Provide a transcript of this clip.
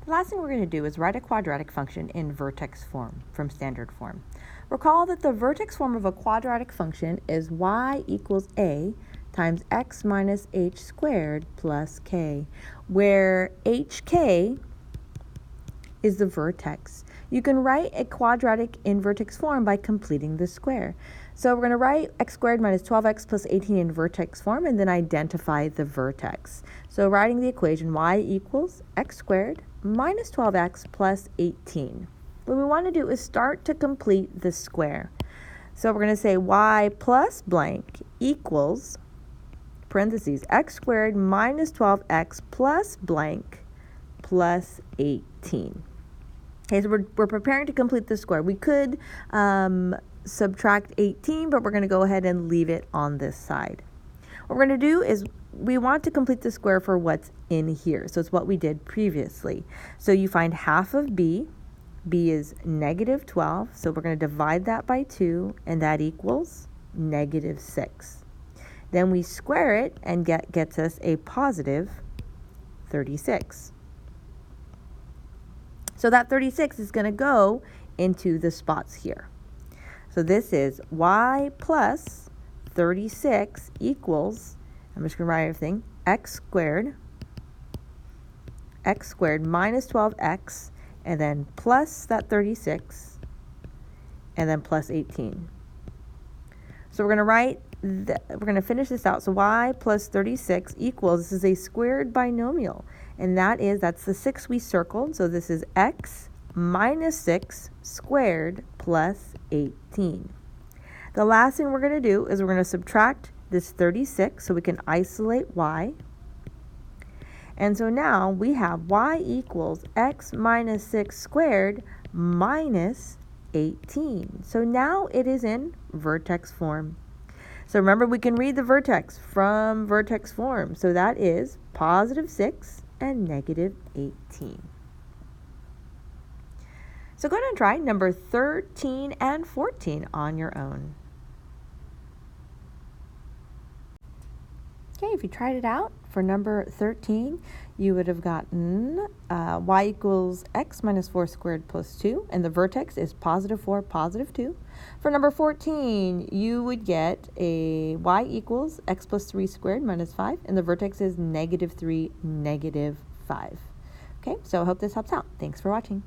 The last thing we're going to do is write a quadratic function in vertex form from standard form. Recall that the vertex form of a quadratic function is y equals a times x minus h squared plus k, where hk is the vertex. You can write a quadratic in vertex form by completing the square. So we're going to write x squared minus 12x plus 18 in vertex form and then identify the vertex. So writing the equation y equals x squared minus 12x plus 18. What we want to do is start to complete the square. So we're going to say y plus blank equals, parentheses, x squared minus 12x plus blank plus 18. Okay, so we're preparing to complete the square. We could subtract 18, but we're going to go ahead and leave it on this side. What we're going to do is we want to complete the square for what's in here. So it's what we did previously. So you find half of b. b is negative 12. So we're going to divide that by 2, and that equals negative 6. Then we square it and gets us a positive 36. So that 36 is going to go into the spots here. So this is y plus 36 equals, I'm just going to write everything, x squared minus 12x, and then plus that 36, and then plus 18. So we're going to finish this out. So y plus 36 equals, this is a squared binomial, and that's the 6 we circled. So this is x minus 6 squared plus 18. The last thing we're going to do is we're going to subtract this 36 so we can isolate y. And so now we have y equals x minus 6 squared minus 18. So now it is in vertex form. So remember, we can read the vertex from vertex form. So that is positive 6 and negative 18. So go ahead and try number 13 and 14 on your own. Okay, if you tried it out for number 13, you would have gotten y equals x minus 4 squared plus 2, and the vertex is positive 4, positive 2. For number 14, you would get a y equals x plus 3 squared minus 5, and the vertex is negative 3, negative 5. Okay, so I hope this helps out. Thanks for watching.